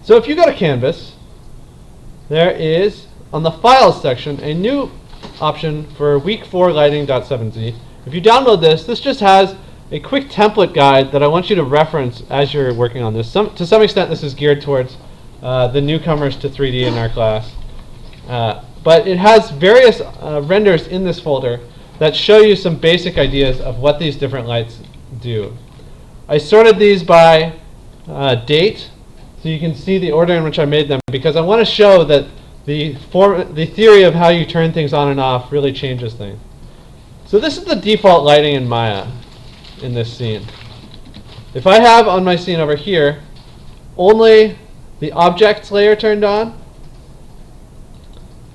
So if you go to Canvas, there is, on the Files section, a new option for week 4 lighting.7z. If you download this, this just has a quick template guide that I want you to reference as you're working on this. To some extent, this is geared towards the newcomers to 3D in our class. But it has various renders in this folder that show you some basic ideas of what these different lights do. I sorted these by date, so you can see the order in which I made them, because I want to show that the theory of how you turn things on and off really changes things. So this is the default lighting in Maya in this scene. If I have on my scene over here only the objects layer turned on,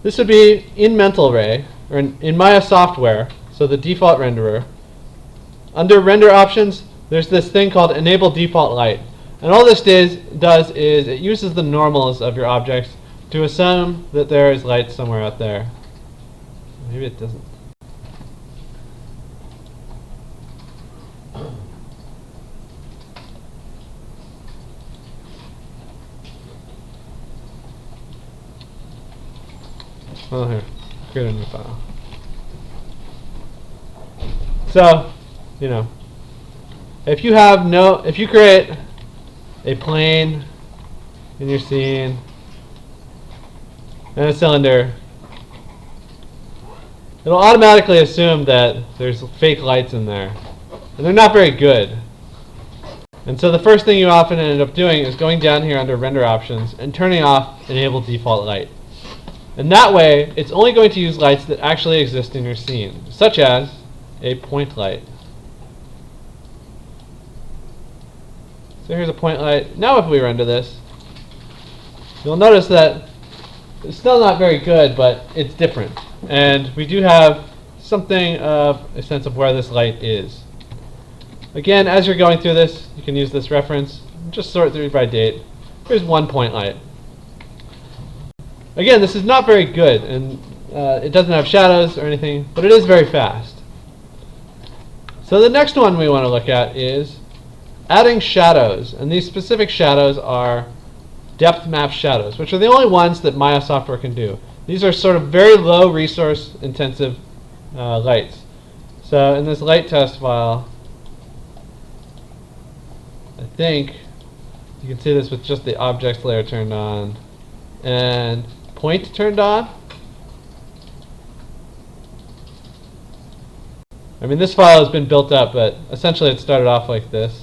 this would be in Mental Ray, or in Maya software, so the default renderer. Under render options, there's this thing called enable default light. And all this does is it uses the normals of your objects to assume that there is light somewhere out there. Maybe it doesn't. Oh, here. Create a new file. So, you know, if you create a plane in your scene and a cylinder, it'll automatically assume that there's fake lights in there. And they're not very good. And so the first thing you often end up doing is going down here under render options and turning off enable default light. And that way, it's only going to use lights that actually exist in your scene, such as a point light. So here's a point light. Now if we render this, you'll notice that it's still not very good, but it's different. And we do have something of a sense of where this light is. Again, as you're going through this, you can use this reference. Just sort through by date. Here's one point light. Again, this is not very good, and it doesn't have shadows or anything, but it is very fast. So the next one we want to look at is adding shadows, and these specific shadows are depth map shadows, which are the only ones that Maya software can do. These are sort of very low resource intensive lights. So in this light test file, I think you can see this with just the objects layer turned on and point turned on. I mean, this file has been built up, but essentially it started off like this.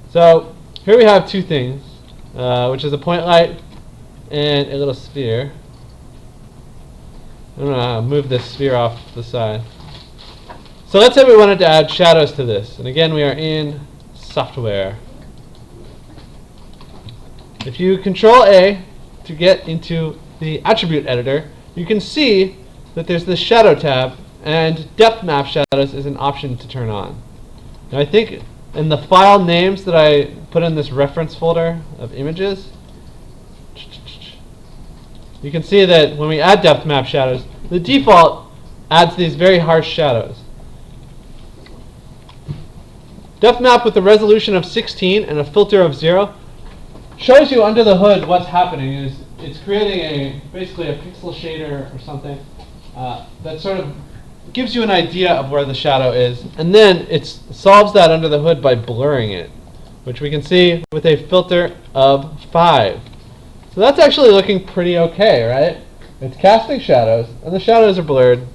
So here we have two things, which is a point light and a little sphere. I'm going to move this sphere off to the side. So let's say we wanted to add shadows to this. And again, we are in software. If you Control A to get into the attribute editor, you can see that there's this shadow tab, and depth map shadows is an option to turn on. Now I think in the file names that I put in this reference folder of images, you can see that when we add depth map shadows, the default adds these very harsh shadows. Depth map with a resolution of 16 and a filter of 0 shows you under the hood what's happening. It's creating basically a pixel shader or something that sort of gives you an idea of where the shadow is, and then it solves that under the hood by blurring it, which we can see with a filter of 5. So that's actually looking pretty okay, right? It's casting shadows, and the shadows are blurred.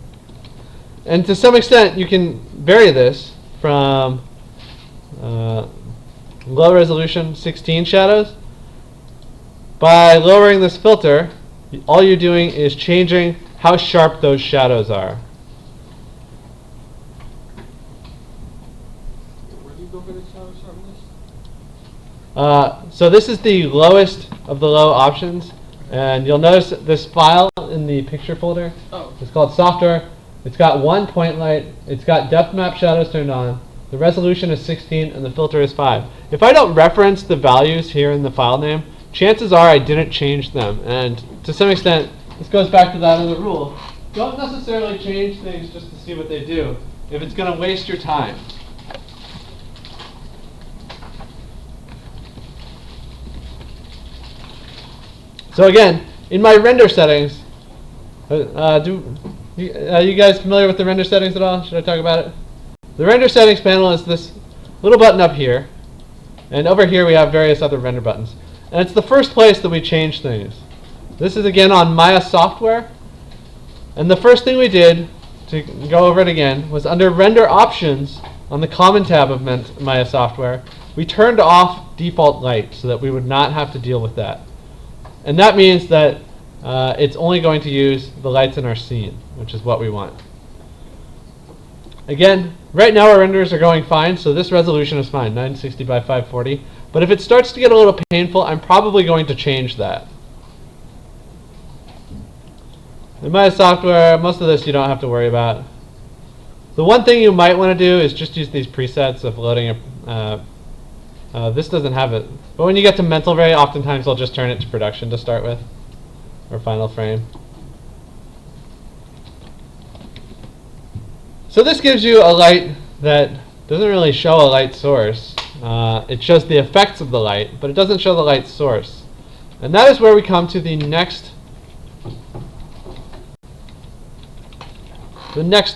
And to some extent, you can vary this from low resolution 16 shadows. By lowering this filter, all you're doing is changing how sharp those shadows are. Where do you go for the shadow sharpness? So this is the lowest of the low options, and you'll notice this file in the picture folder. Oh. It's called software. It's got one point light. It's got depth map shadows turned on. The resolution is 16 and the filter is 5. If I don't reference the values here in the file name, chances are I didn't change them. And to some extent, this goes back to that other rule. Don't necessarily change things just to see what they do if it's going to waste your time. So again, in my render settings, you guys familiar with the render settings at all? Should I talk about it? The render settings panel is this little button up here, and over here we have various other render buttons. And it's the first place that we change things. This is again on Maya software, and the first thing we did, to go over it again, was under render options on the common tab of Maya software, we turned off default light so that we would not have to deal with that. And that means that it's only going to use the lights in our scene, which is what we want. Again, right now our renders are going fine, so this resolution is fine, 960 by 540. But if it starts to get a little painful, I'm probably going to change that. In Maya software, most of this you don't have to worry about. The one thing you might want to do is just use these presets of loading this doesn't have it. But when you get to mental ray, oftentimes I'll just turn it to production to start with, or final frame. So this gives you a light that doesn't really show a light source. It shows the effects of the light, but it doesn't show the light source. And that is where we come to the next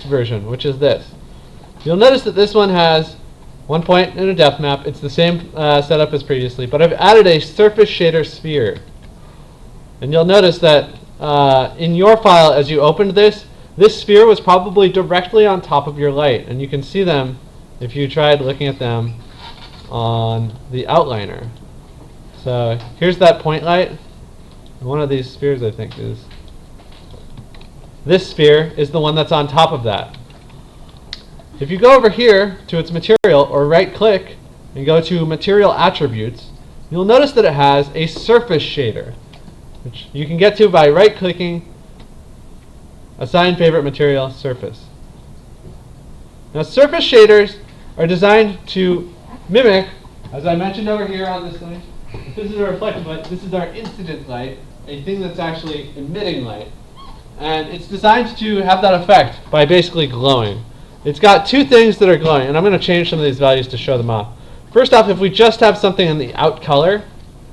version, which is this. You'll notice that this one has one point and a depth map. It's the same setup as previously, but I've added a surface shader sphere. And you'll notice that in your file, as you opened this sphere was probably directly on top of your light, and you can see them if you tried looking at them on the outliner. So here's that point light. One of these spheres, I think, is this sphere is the one that's on top of that. If you go over here to its material, or right click and go to material attributes, you'll notice that it has a surface shader, which you can get to by right clicking, assign favorite material, surface. Now surface shaders are designed to mimic, as I mentioned over here on this thing, this is a reflective light, this is our incident light, a thing that's actually emitting light. And it's designed to have that effect by basically glowing. It's got two things that are glowing, and I'm going to change some of these values to show them off. First off, if we just have something in the out color,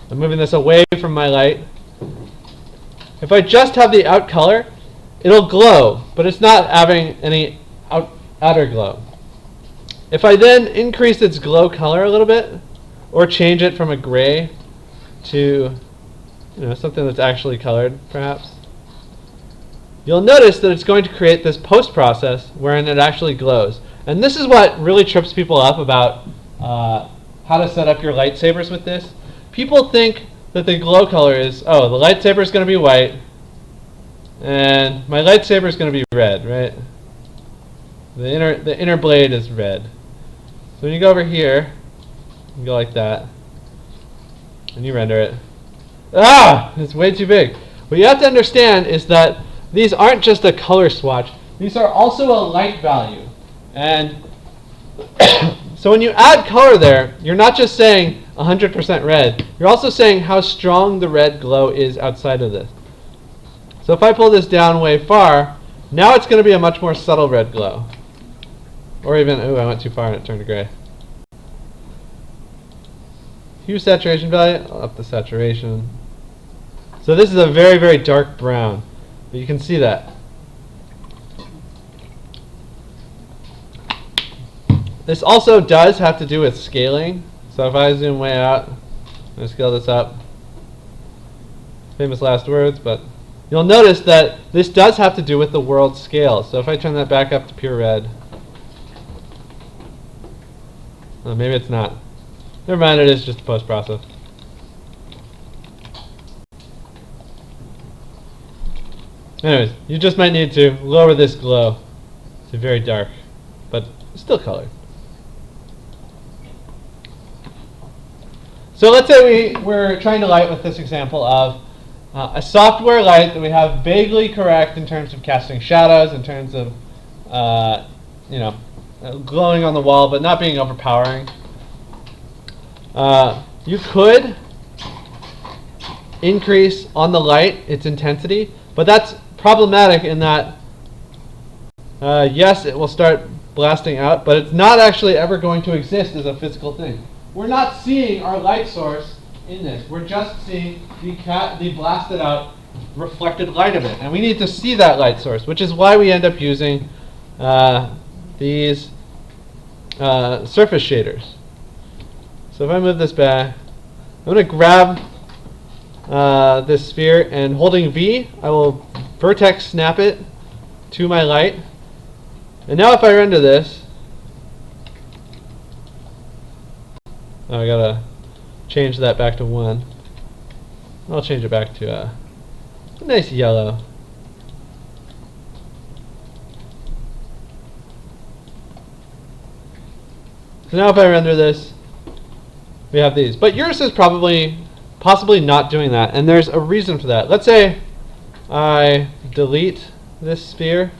I'm moving this away from my light. If I just have the out color, it'll glow, but it's not having any outer glow. If I then increase its glow color a little bit, or change it from a gray to something that's actually colored, perhaps, you'll notice that it's going to create this post process wherein it actually glows. And this is what really trips people up about how to set up your lightsabers with this. People think that the glow color is, oh, the lightsaber is going to be white, and my lightsaber is going to be red, right? The inner blade is red. So when you go over here, you go like that, and you render it. Ah! It's way too big. What you have to understand is that these aren't just a color swatch. These are also a light value. And so when you add color there, you're not just saying 100% red. You're also saying how strong the red glow is outside of this. So if I pull this down way far, now it's going to be a much more subtle red glow. Or even, ooh, I went too far and it turned to gray. Hue saturation value, I'll up the saturation. So this is a very, very dark brown. But you can see that. This also does have to do with scaling. So if I zoom way out, and scale this up, famous last words, but you'll notice that this does have to do with the world scale. So if I turn that back up to pure red, oh, maybe it's not. Never mind, it is just a post process. Anyways, you just might need to lower this glow to very dark, but still colored. So let's say we're trying to light with this example of a software light that we have vaguely correct in terms of casting shadows, in terms of glowing on the wall, but not being overpowering. You could increase on the light its intensity, but that's problematic in that, yes, it will start blasting out, but it's not actually ever going to exist as a physical thing. We're not seeing our light source in this. We're just seeing the blasted out reflected light of it. And we need to see that light source, which is why we end up using these surface shaders. So if I move this back, I'm going to grab this sphere, and holding V, I will vertex snap it to my light. And now if I render this, I gotta change that back to 1. I'll change it back to a nice yellow. So now if I render this, we have these. But yours is possibly not doing that, and there's a reason for that. Let's say I delete this sphere.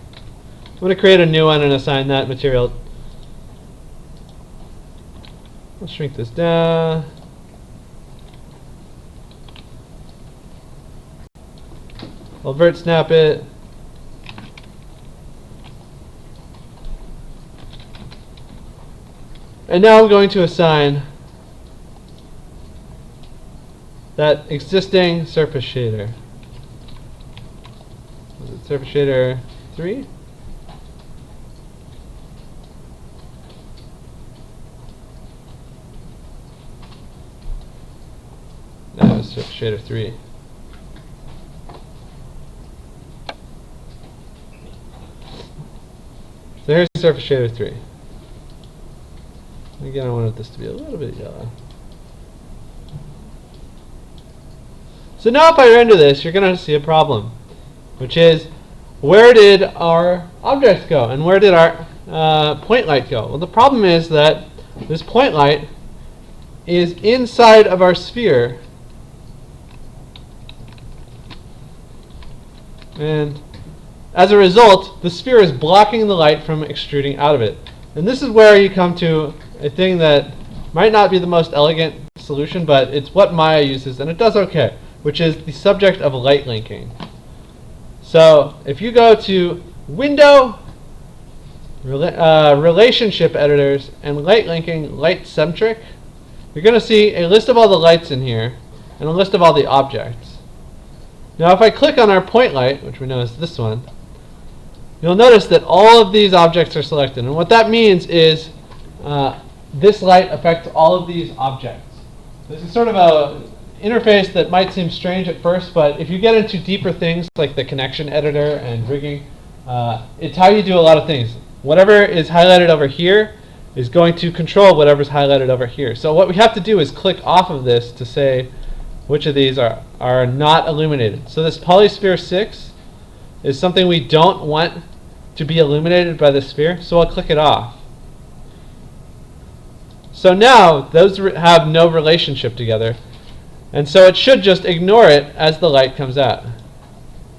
I'm going to create a new one and assign that material. I'll shrink this down. I'll vert snap it. And now I'm going to assign that existing surface shader. Was it surface shader 3? No, it's surface shader 3. So here's surface shader 3. Again, I wanted this to be a little bit yellow. So now if I render this, you're going to see a problem, which is, where did our objects go, and where did our point light go? Well, the problem is that this point light is inside of our sphere, and as a result, the sphere is blocking the light from extruding out of it. And this is where you come to a thing that might not be the most elegant solution, but it's what Maya uses, and it does okay, which is the subject of light linking. So if you go to Window, Relationship Editors, and Light Linking, Light Centric, you're going to see a list of all the lights in here, and a list of all the objects. Now if I click on our point light, which we know is this one, you'll notice that all of these objects are selected. And what that means is this light affects all of these objects. This is sort of a interface that might seem strange at first, but if you get into deeper things like the connection editor and rigging, it's how you do a lot of things. Whatever is highlighted over here is going to control whatever's highlighted over here. So what we have to do is click off of this to say which of these are not illuminated. So this polysphere 6 is something we don't want to be illuminated by the sphere, so I'll click it off. So now those have no relationship together, and so it should just ignore it as the light comes out.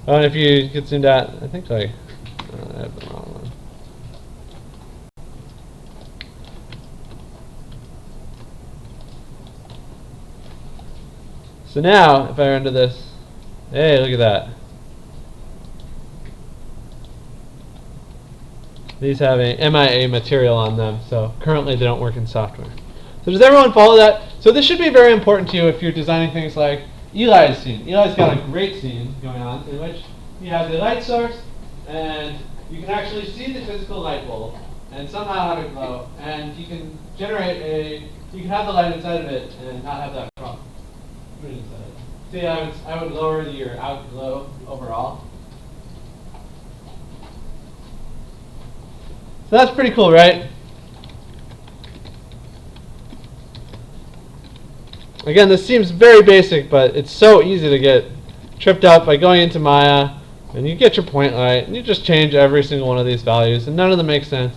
Oh, and if you get zoomed out, I think I have the wrong one. So now, if I render this, hey, look at that. These have a MIA material on them, so currently they don't work in software. So does everyone follow that? So this should be very important to you if you're designing things like Eli's scene. Eli's got a great scene going on in which he has a light source, and you can actually see the physical light bulb, and somehow have it glow, and you can generate you can have the light inside of it and not have that problem. See, I would lower your outglow overall. So that's pretty cool, right? Again, this seems very basic, but it's so easy to get tripped up by going into Maya, and you get your point light, and you just change every single one of these values, and none of them make sense.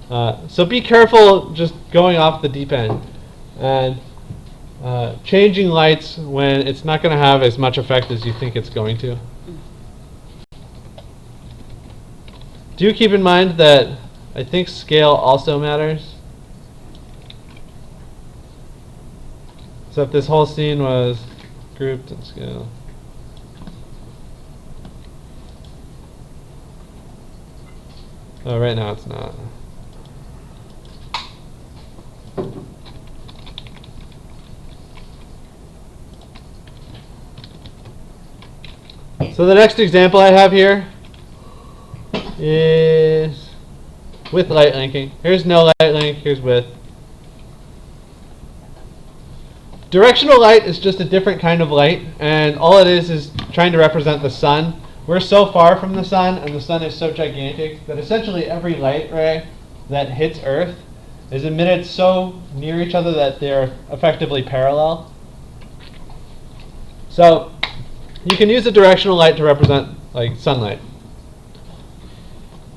So be careful just going off the deep end, and changing lights when it's not going to have as much effect as you think it's going to. Do keep in mind that I think scale also matters. So if this whole scene was grouped in scale. Oh, right now it's not. So the next example I have here is with light linking. Here's no light link, here's with. Directional light is just a different kind of light, and all it is trying to represent the sun. We're so far from the sun, and the sun is so gigantic, that essentially every light ray that hits Earth is emitted so near each other that they're effectively parallel. So you can use a directional light to represent like sunlight.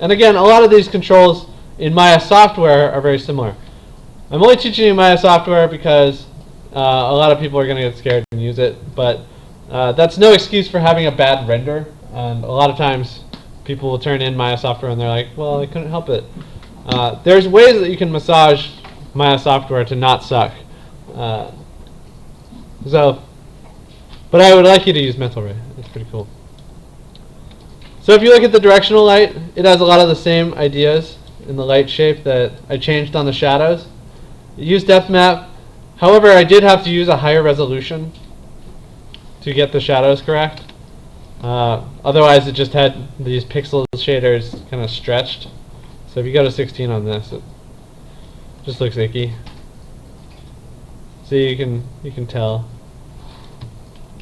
And again, a lot of these controls in Maya software are very similar. I'm only teaching you Maya software because a lot of people are going to get scared and use it, but that's no excuse for having a bad render. And a lot of times people will turn in Maya software and they're like, well, I couldn't help it. There's ways that you can massage Maya software to not suck. But I would like you to use Mental Ray. It's pretty cool. So if you look at the directional light, it has a lot of the same ideas in the light shape that I changed on the shadows. It used depth map. However, I did have to use a higher resolution to get the shadows correct. Otherwise, it just had these pixel shaders kind of stretched. So if you go to 16 on this, it just looks icky. See, you can tell.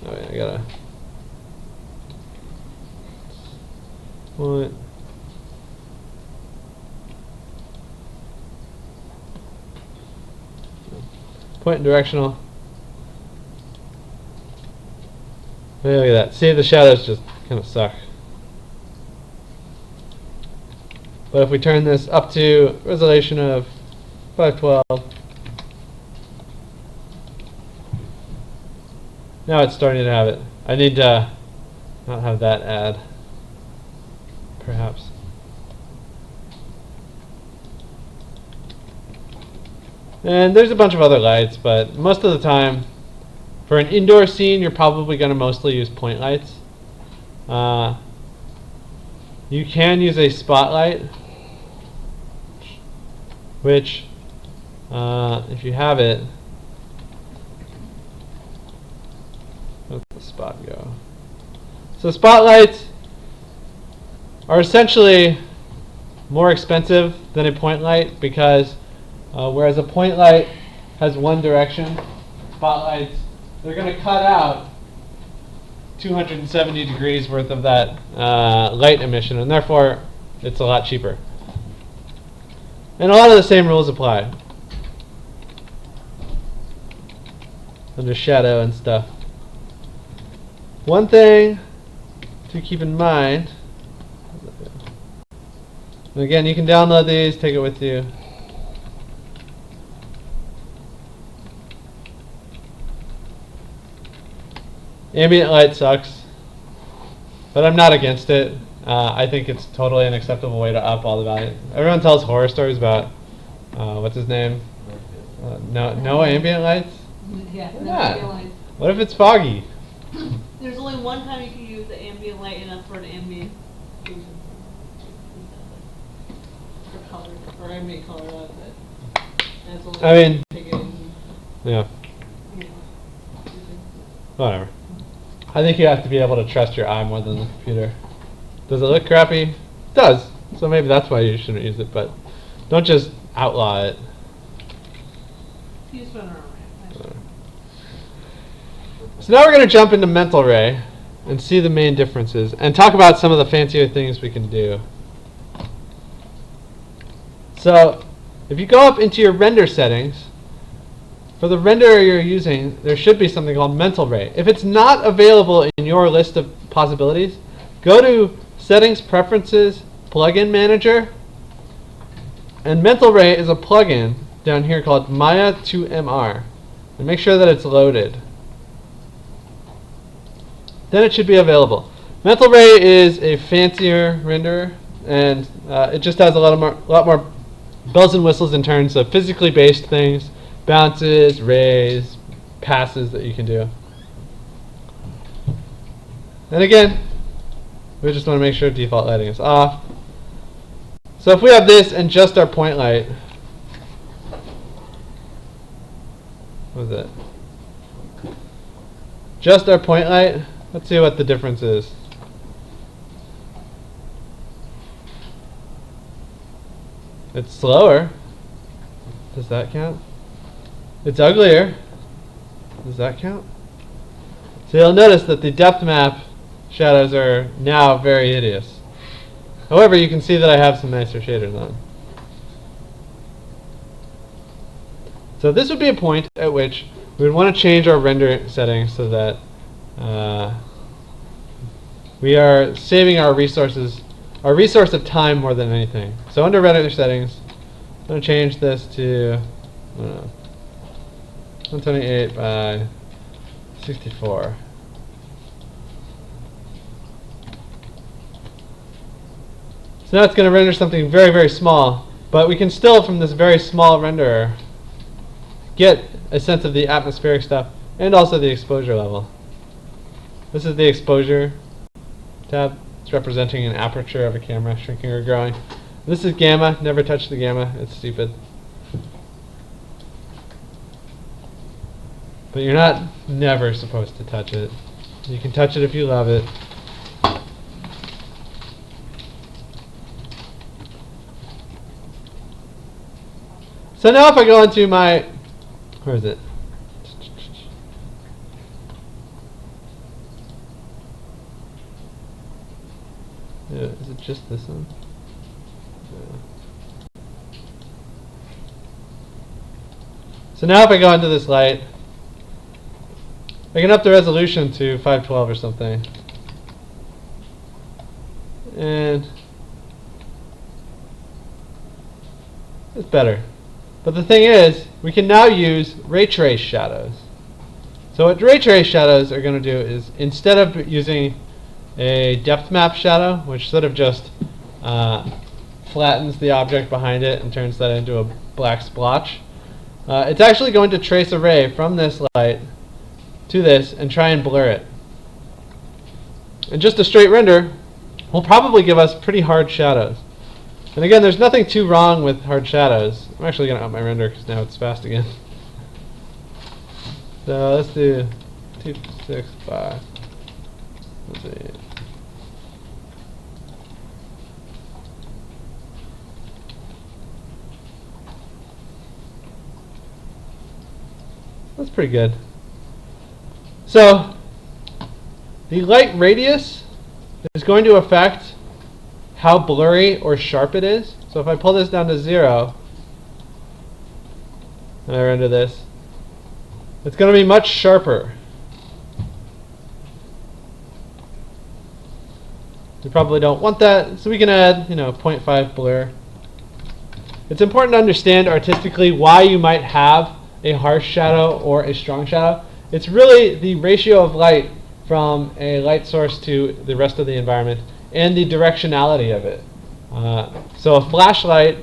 Oh yeah, I gotta. What? Point and directional. Hey, look at that. See, the shadows just kind of suck. But if we turn this up to resolution of 512, now it's starting to have it. I need to not have that add, perhaps. And there's a bunch of other lights, but most of the time, for an indoor scene, you're probably going to mostly use point lights. You can use a spotlight, which, if you have it, where's the spot go? So spotlights are essentially more expensive than a point light because whereas a point light has one direction, spotlights, they're going to cut out 270 degrees worth of that light emission, and therefore it's a lot cheaper. And a lot of the same rules apply under shadow and stuff. One thing to keep in mind, and again, you can download these, take it with you. Ambient light sucks, but I'm not against it. I think it's totally an acceptable way to up all the value. Everyone tells horror stories about, what's his name? No ambient lights? Yeah, Why no not? ambient lights. What if it's foggy? There's only one time you can use the ambient light enough for an ambient for color, or ambient color out of it. That's only I mean, take it and, yeah, you know, whatever. I think you have to be able to trust your eye more than the computer. Does it look crappy? It does. So maybe that's why you shouldn't use it, but don't just outlaw it. use one around. So now we're going to jump into Mental Ray and see the main differences and talk about some of the fancier things we can do. So if you go up into your render settings, for the renderer you're using, there should be something called Mental Ray. If it's not available in your list of possibilities, go to Settings, Preferences, Plugin Manager, and Mental Ray is a plugin down here called Maya 2MR. And make sure that it's loaded. Then it should be available. Mental Ray is a fancier renderer, and it just has a lot more bells and whistles in terms of physically based things, bounces, rays, passes that you can do. And again, we just want to make sure default lighting is off. So if we have this and just our point light, what is it? Just our point light, let's see what the difference is. It's slower. Does that count? It's uglier. Does that count? So you'll notice that the depth map shadows are now very hideous. However, you can see that I have some nicer shaders on. So this would be a point at which we would want to change our render settings so that we are saving our resources, our resource of time more than anything. So under render settings, I'm going to change this to 128 by 64. So now it's going to render something very, very small, but we can still, from this very small renderer, get a sense of the atmospheric stuff and also the exposure level. This is the exposure tab. It's representing an aperture of a camera, shrinking or growing. This is gamma. Never touch the gamma. It's stupid. But you're not never supposed to touch it. You can touch it if you love it. So now if I go into my, where is it? Yeah, is it just this one? Yeah. So now if I go into this light, I can up the resolution to 512 or something. And it's better. But the thing is, we can now use ray trace shadows. So what ray trace shadows are going to do is, instead of using a depth map shadow, which sort of just flattens the object behind it and turns that into a black splotch, it's actually going to trace a ray from this light to this and try and blur it. And just a straight render will probably give us pretty hard shadows. And again, there's nothing too wrong with hard shadows. I'm actually going to up my render because now it's fast again. So let's do 265. Let's see. That's pretty good. So the light radius is going to affect how blurry or sharp it is. So if I pull this down to 0 and I render this, it's going to be much sharper. We probably don't want that, so we can add, 0.5 blur. It's important to understand artistically why you might have a harsh shadow or a strong shadow. It's really the ratio of light from a light source to the rest of the environment and the directionality of it. So a flashlight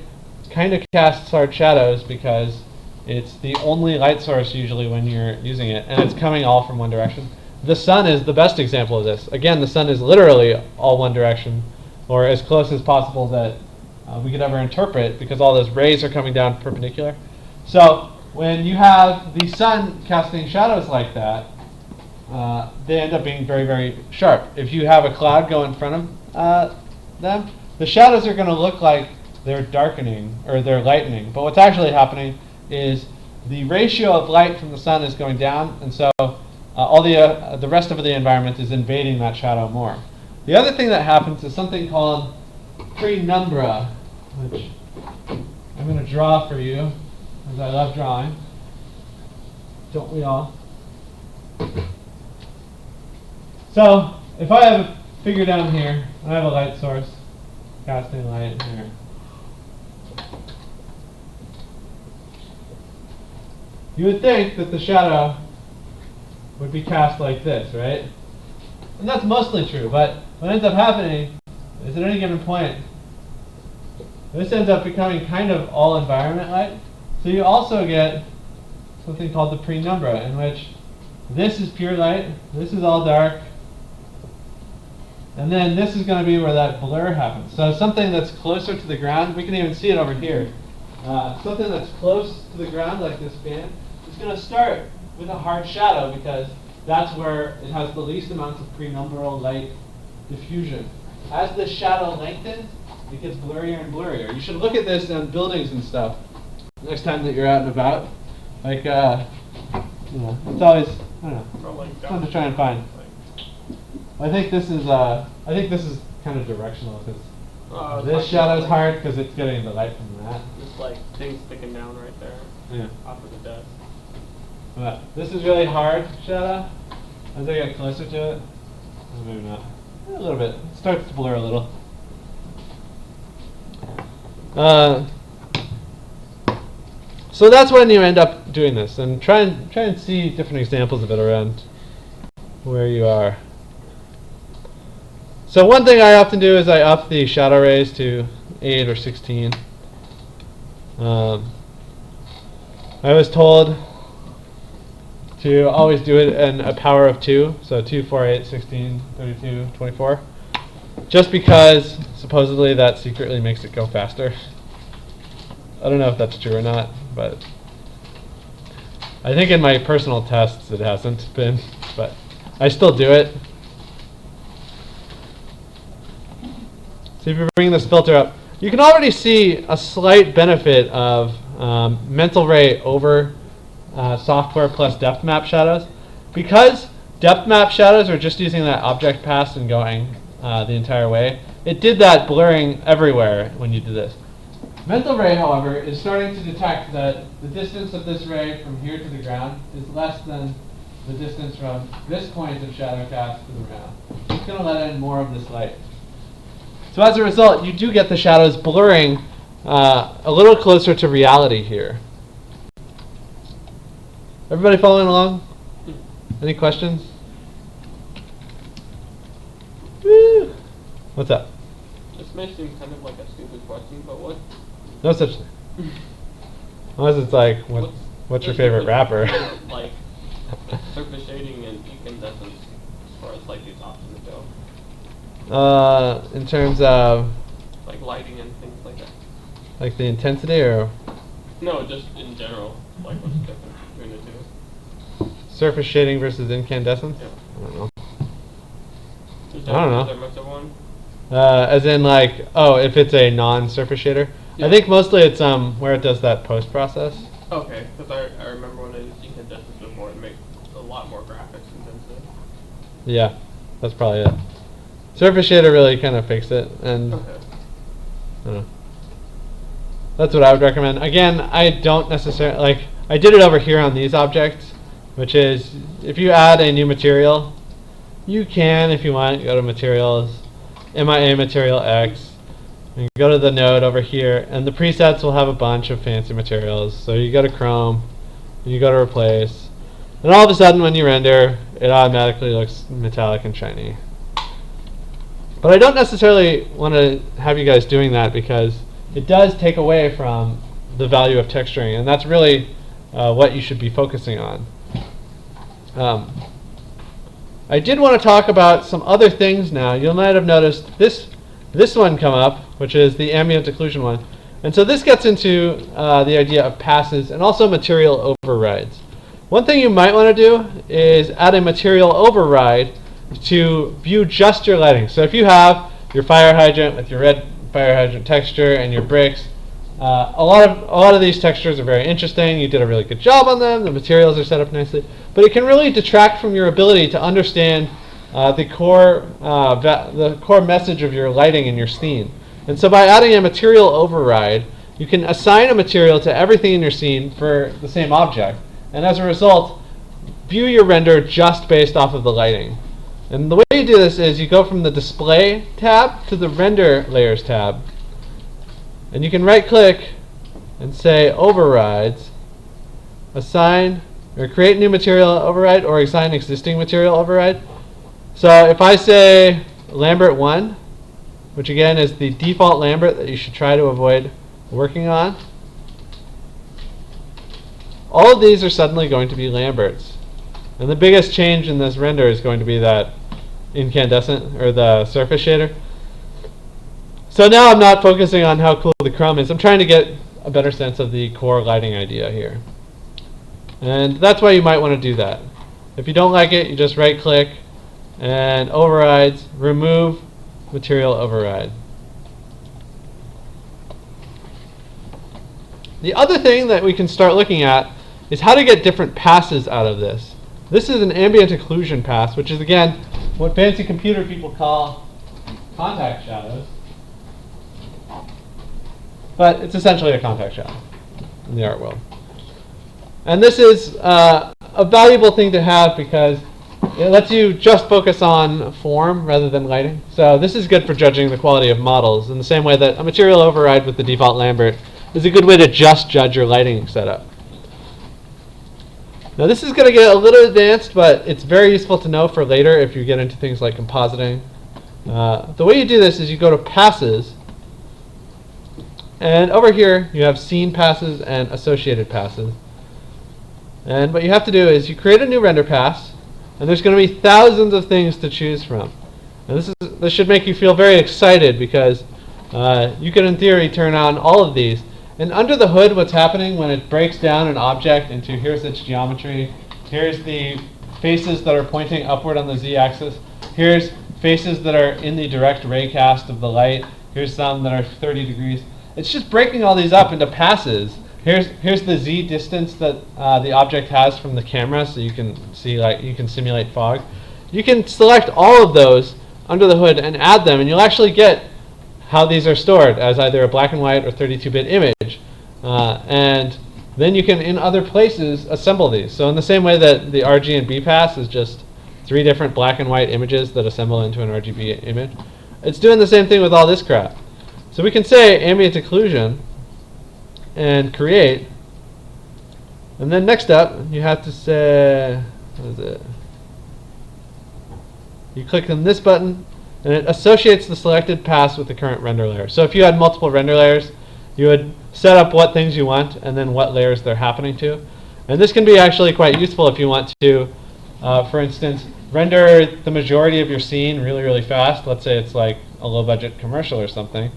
kind of casts hard shadows because it's the only light source usually when you're using it, and it's coming all from one direction. The sun is the best example of this. Again, the sun is literally all one direction, or as close as possible that we could ever interpret, because all those rays are coming down perpendicular. So when you have the sun casting shadows like that, they end up being very, very sharp. If you have a cloud go in front of them, the shadows are going to look like they're darkening or they're lightening. But what's actually happening is the ratio of light from the sun is going down, and so all the rest of the environment is invading that shadow more. The other thing that happens is something called penumbra, which I'm going to draw for you, as I love drawing. Don't we all? So if I have a figure down here, and I have a light source, casting light here. You would think that the shadow would be cast like this, right? And that's mostly true, but what ends up happening is at any given point, this ends up becoming kind of all environment light. So you also get something called the penumbra, in which this is pure light, this is all dark, and then this is going to be where that blur happens. So something that's closer to the ground, we can even see it over here. Something that's close to the ground, like this band, is going to start with a hard shadow because that's where it has the least amounts of penumbral light diffusion. As the shadow lengthens, it gets blurrier and blurrier. You should look at this on buildings and stuff next time that you're out and about. Like, it's always, I don't know, Or like fun to try and find. I think this is kind of directional because this shadow's hard because it's getting the light from that. Just like things sticking down right there. Yeah. Off of the desk. But this is really hard shadow. As I get closer to it, or maybe not. A little bit. It starts to blur a little. So that's when you end up doing this, and try and see different examples of it around where you are. So one thing I often do is I up the shadow rays to 8 or 16. I was told to always do it in a power of 2, so 2, 4, 8, 16, 32, 24. Just because supposedly that secretly makes it go faster. I don't know if that's true or not, but I think in my personal tests it hasn't been, but I still do it. So if you bring this filter up, you can already see a slight benefit of mental ray over software plus depth map shadows. Because depth map shadows are just using that object pass and going the entire way, it did that blurring everywhere when you do this. Mental ray, however, is starting to detect that the distance of this ray from here to the ground is less than the distance from this point of shadow cast to the ground. It's going to let in more of this light. So as a result, you do get the shadows blurring a little closer to reality here. Everybody following along? Any questions? Woo! What's up? This may seem kind of like a stupid question, but what? No such thing. Unless it's like, what's your favorite rapper? Like surface shading and incandescence, as far as like these options go. In terms of Like lighting and things like that. like the intensity, or No, just in general. Like what's the difference between the two? surface shading versus incandescence? Yeah. I don't know. Is I don't know. Is there much of one? As in like, oh, if it's a non-surface shader? Yeah. I think mostly it's where it does that post-process. Okay, because I remember when I used incandescence before, it made a lot more graphics intensive. Yeah, that's probably it. Surface shader really kind of fixed it, and Okay. I don't know. That's what I would recommend. Again, I don't necessarily, like, I did it over here on these objects, which is, if you add a new material, you can, if you want, go to materials, MIA material X, and go to the node over here, and the presets will have a bunch of fancy materials. So you go to Chrome, and you go to replace, and all of a sudden when you render, it automatically looks metallic and shiny. But I don't necessarily want to have you guys doing that because it does take away from the value of texturing, and that's really what you should be focusing on. I did want to talk about some other things now. You might have noticed this one come up, which is the ambient occlusion one. And so this gets into the idea of passes and also material overrides. One thing you might want to do is add a material override to view just your lighting. So if you have your fire hydrant with your red fire hydrant texture and your bricks, a lot of these textures are very interesting. You did a really good job on them. The materials are set up nicely, but it can really detract from your ability to understand the core message of your lighting in your scene. And so by adding a material override, you can assign a material to everything in your scene for the same object, and as a result, view your render just based off of the lighting. And the way you do this is you go from the Display tab to the Render Layers tab. And you can right-click and say Overrides, assign, or create new material override, or assign existing material override. So if I say Lambert 1, which again is the default Lambert that you should try to avoid working on, all of these are suddenly going to be Lamberts. And the biggest change in this render is going to be that incandescent, or the surface shader. So now I'm not focusing on how cool the chrome is. I'm trying to get a better sense of the core lighting idea here. And that's why you might want to do that. If you don't like it, you just right-click and overrides, remove material override. The other thing that we can start looking at is how to get different passes out of this. This is an ambient occlusion pass, which is, again, what fancy computer people call contact shadows. But it's essentially a contact shadow in the art world. And this is a valuable thing to have because it lets you just focus on form rather than lighting. So this is good for judging the quality of models in the same way that a material override with the default Lambert is a good way to just judge your lighting setup. Now this is going to get a little advanced, but it's very useful to know for later if you get into things like compositing. The way you do this is you go to passes, and over here you have scene passes and associated passes. And what you have to do is you create a new render pass, and there's going to be thousands of things to choose from. And this should make you feel very excited because you can in theory turn on all of these. And under the hood, what's happening when it breaks down an object into here's its geometry, here's the faces that are pointing upward on the z-axis, here's faces that are in the direct ray cast of the light, here's some that are 30 degrees. It's just breaking all these up into passes. Here's the z distance that the object has from the camera, so you can see, like, you can simulate fog. You can select all of those under the hood and add them, and you'll actually get how these are stored as either a black and white or 32-bit image. And then you can, in other places, assemble these. So in the same way that the RG&B pass is just 3 different black and white images that assemble into an RGB image, it's doing the same thing with all this crap. So we can say ambient occlusion and create. And then next up, you have to say, what is it? You click on this button, and it associates the selected pass with the current render layer. So if you had multiple render layers, you would set up what things you want and then what layers they're happening to. And this can be actually quite useful if you want to, for instance, render the majority of your scene really, really fast. Let's say it's like a low-budget commercial or something.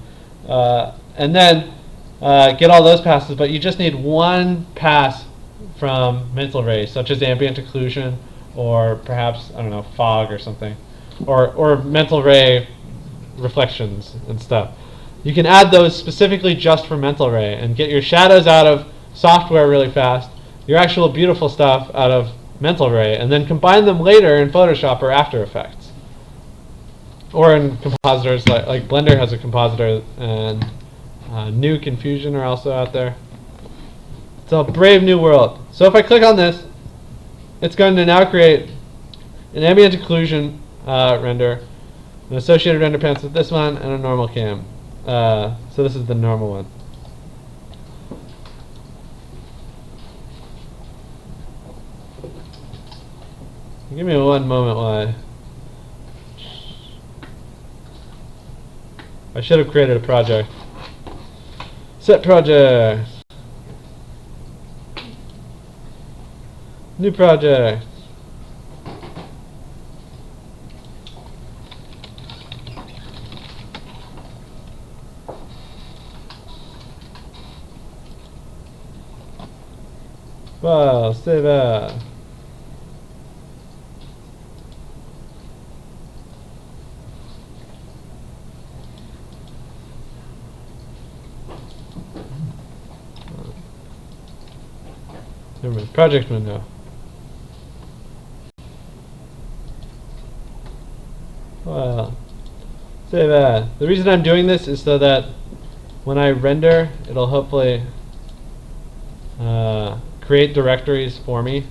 And then get all those passes, but you just need one pass from mental ray, such as ambient occlusion or perhaps, I don't know, fog or something. Or mental ray reflections and stuff. You can add those specifically just for mental ray and get your shadows out of software really fast, your actual beautiful stuff out of mental ray, and then combine them later in Photoshop or After Effects. Or in compositors, like Blender has a compositor, and Nuke and Fusion are also out there. It's a brave new world. So if I click on this, it's going to now create an ambient occlusion render, an associated render pass with this one, and a normal cam. So this is the normal one. Give me one moment while I should have created a project. Set project. New project. File, save as. Never mind. Project window. Well, save as. The reason I'm doing this is so that when I render, it'll hopefully create directories for me.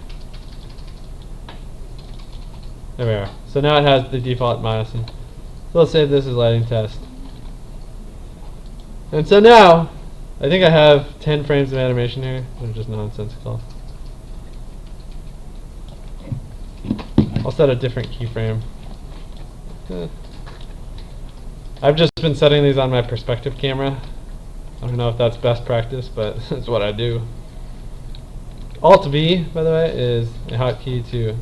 There we are. So now it has the default myosin. So let's save this as lighting test. And so now, I think I have 10 frames of animation here. They're just nonsensical. I'll set a different keyframe. I've just been setting these on my perspective camera. I don't know if that's best practice, but it's what I do. Alt-V, by the way, is a hotkey to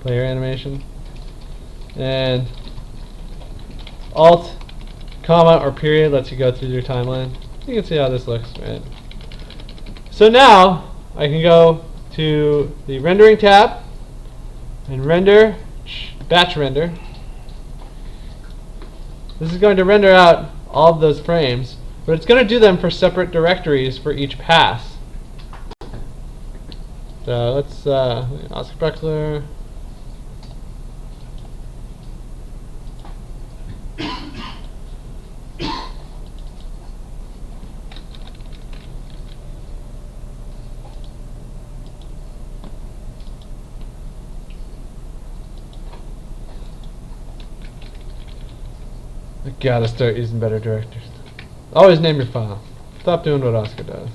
player animation. And Alt, comma, or period lets you go through your timeline. You can see how this looks, right? So now, I can go to the rendering tab and render, batch render. This is going to render out all of those frames, but it's going to do them for separate directories for each pass. Let's Oscar Beckler. I gotta start using better directors. Always name your file. Stop doing what Oscar does.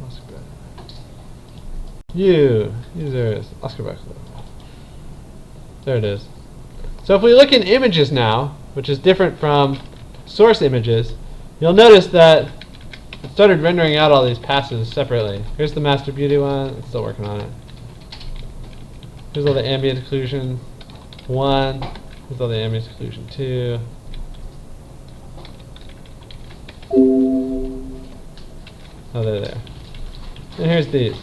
Oscar users, Oscar Beckler. There it is. So if we look in images now, which is different from source images, you'll notice that it started rendering out all these passes separately. Here's the Master Beauty one. It's still working on it. Here's all the ambient occlusion 1. Here's all the ambient occlusion 2. Oh, they're there. And here's these.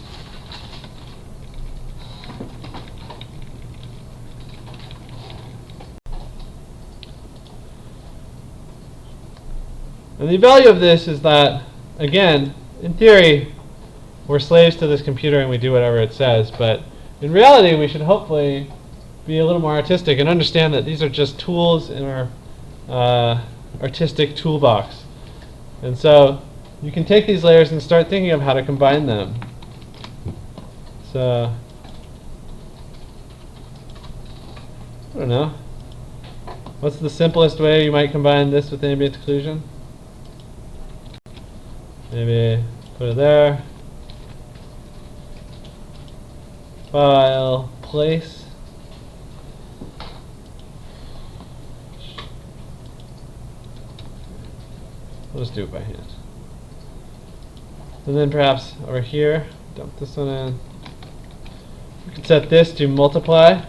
And the value of this is that, again, in theory, we're slaves to this computer and we do whatever it says, but in reality, we should hopefully be a little more artistic and understand that these are just tools in our artistic toolbox. And so you can take these layers and start thinking of how to combine them. So, I don't know. What's the simplest way you might combine this with ambient occlusion? Maybe put it there. File, place. We'll just do it by hand. And then perhaps over here, dump this one in. We could set this to multiply.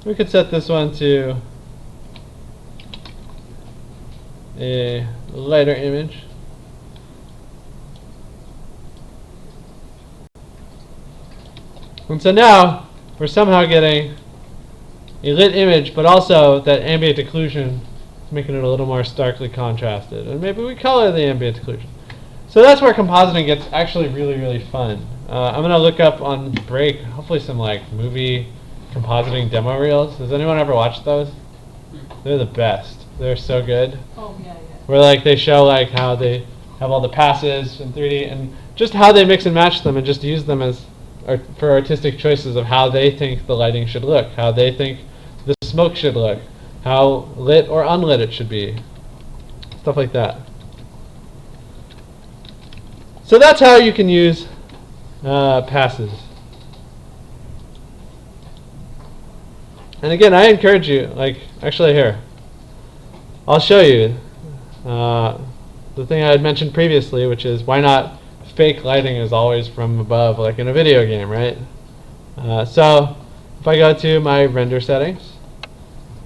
We could set this one to a lighter image. And so now we're somehow getting a lit image, but also that ambient occlusion, making it a little more starkly contrasted. And maybe we color the ambient occlusion. So that's where compositing gets actually really, really fun. I'm going to look up on break, hopefully some like movie compositing demo reels. Has anyone ever watched those? They're the best. They're so good. Oh, yeah, yeah. Where like they show like how they have all the passes in 3D and just how they mix and match them and just use them as for artistic choices of how they think the lighting should look, how they think the smoke should look, how lit or unlit it should be, stuff like that. So that's how you can use passes. And again, I encourage you, like, actually here, I'll show you the thing I had mentioned previously, which is why not fake lighting is always from above, like in a video game, right? So if I go to my render settings,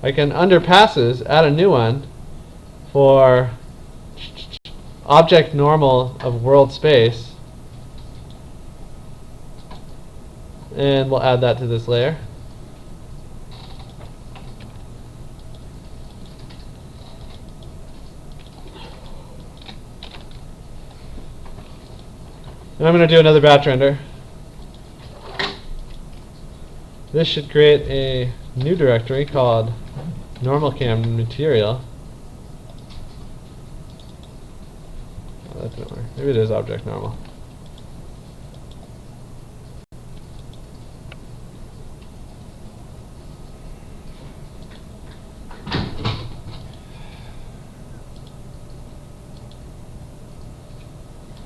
I can, under passes, add a new one for object normal of world space, and we'll add that to this layer. And I'm going to do another batch render. This should create a new directory called normal cam material. Oh, that didn't work. Maybe it is object normal.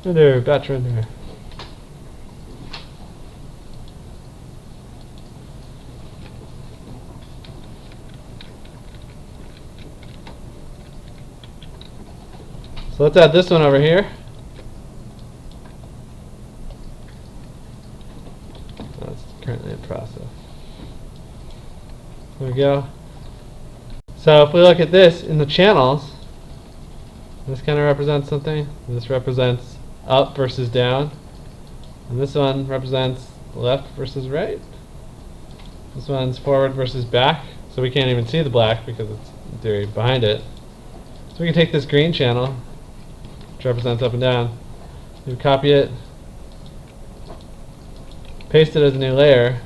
Render, batch render. So let's add this one over here. That's currently in process. There we go. So if we look at this in the channels, this kind of represents something. This represents up versus down. And this one represents left versus right. This one's forward versus back. So we can't even see the black because it's in theory behind it. So we can take this green channel which represents up and down. You copy it, paste it as a new layer,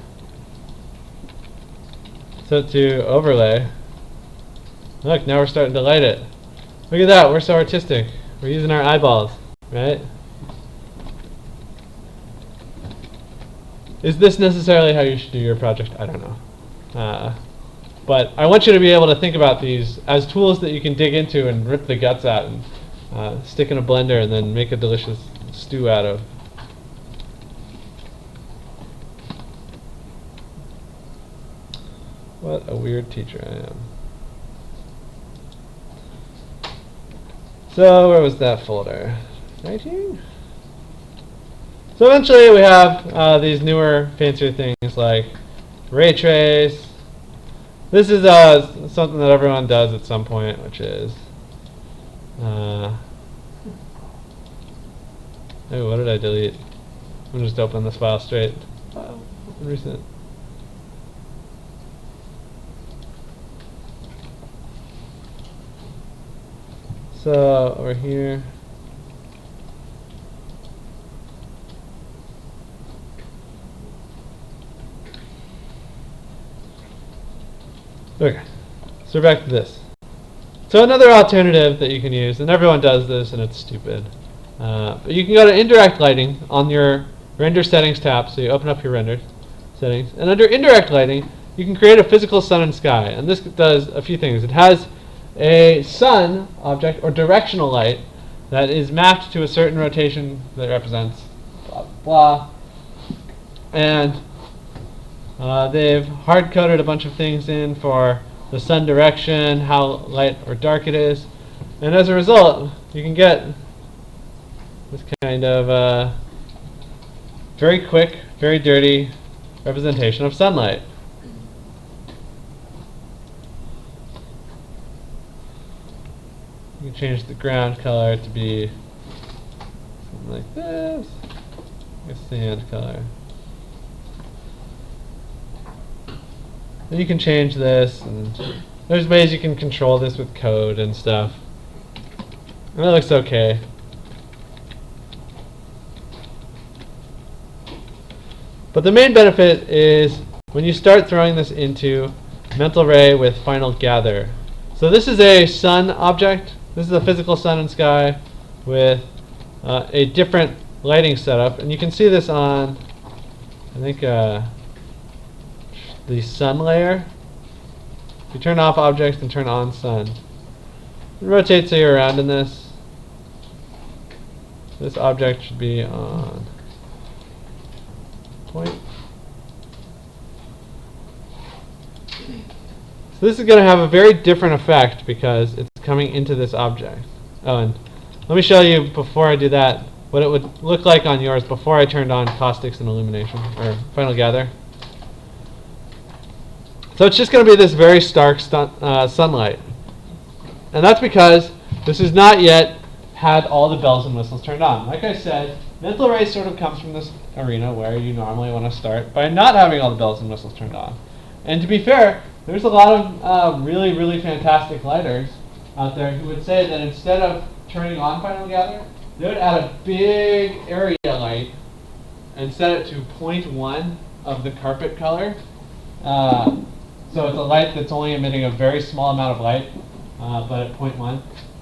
set it to overlay. Look, now we're starting to light it. Look at that, we're so artistic. We're using our eyeballs, right? Is this necessarily how you should do your project? I don't know. But I want you to be able to think about these as tools that you can dig into and rip the guts out and stick in a blender and then make a delicious stew out of. What a weird teacher I am. So where was that folder? Right here? So eventually we have these newer, fancier things like ray trace. This is something that everyone does at some point, which is oh, what did I delete? I'm just open this file straight. Recent. So over here. Okay, so we're back to this. So another alternative that you can use, and everyone does this and it's stupid, but you can go to indirect lighting on your render settings tab, so you open up your render settings, and under indirect lighting you can create a physical sun and sky, and this does a few things. It has a sun object or directional light that is mapped to a certain rotation that represents blah blah, and they've hard-coded a bunch of things in for the sun direction, how light or dark it is, and as a result, you can get this kind of very quick, very dirty representation of sunlight. You can change the ground color to be something like this, like a sand color. Then you can change this, and there's ways you can control this with code and stuff. And it looks okay. But the main benefit is when you start throwing this into mental ray with final gather. So this is a sun object. This is a physical sun and sky with a different lighting setup, and you can see this on, I think, the sun layer. If you turn off objects and turn on sun, it rotates you around in this. This object should be on point. So this is going to have a very different effect because it's coming into this object. Oh, and let me show you before I do that what it would look like on yours before I turned on caustics and illumination, or final gather. So it's just going to be this very stark sunlight. And that's because this has not yet had all the bells and whistles turned on. Like I said, mental ray sort of comes from this arena where you normally want to start by not having all the bells and whistles turned on. And to be fair, there's a lot of really, really fantastic lighters out there who would say that instead of turning on final gather, they would add a big area light and set it to 0.1 of the carpet color. So it's a light that's only emitting a very small amount of light, but at 0.1.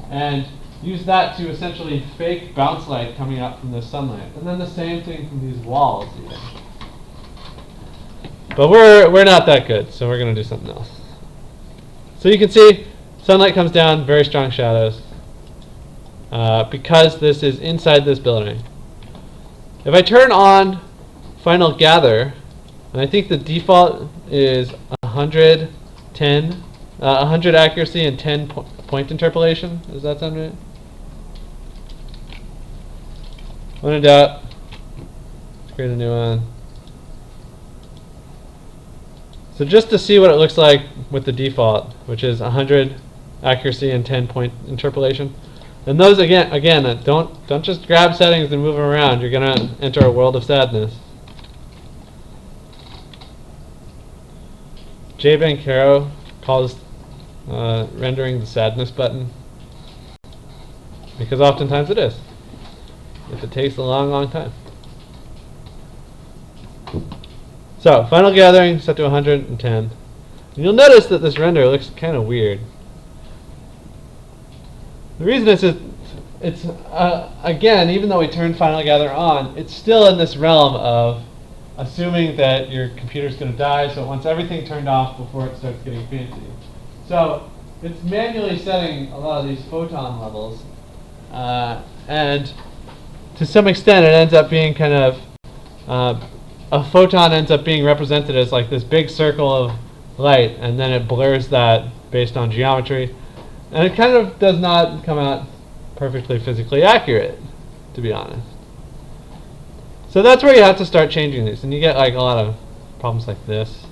And use that to essentially fake bounce light coming out from the sunlight. And then the same thing from these walls even. But we're not that good, so we're going to do something else. So you can see sunlight comes down, very strong shadows, because this is inside this building. If I turn on final gather, and I think the default is 100 accuracy and 10 point interpolation. Does that sound right? When in doubt, let's create a new one. So just to see what it looks like with the default, which is 100 accuracy and 10 point interpolation. And those again, don't just grab settings and move them around. You're gonna enter a world of sadness. Jay Bancaro calls rendering the sadness button. because oftentimes it is, if it takes a long time. So, final gathering set to 110. And you'll notice that this render looks kind of weird. The reason is it's again, even though we turned final gather on, it's still in this realm of assuming that your computer's going to die, so it wants everything turned off before it starts getting fancy. So it's manually setting a lot of these photon levels, and to some extent it ends up being kind of a photon ends up being represented as like this big circle of light, and then it blurs that based on geometry, and it kind of does not come out perfectly physically accurate, to be honest. So that's where you have to start changing these, and you get like a lot of problems like this.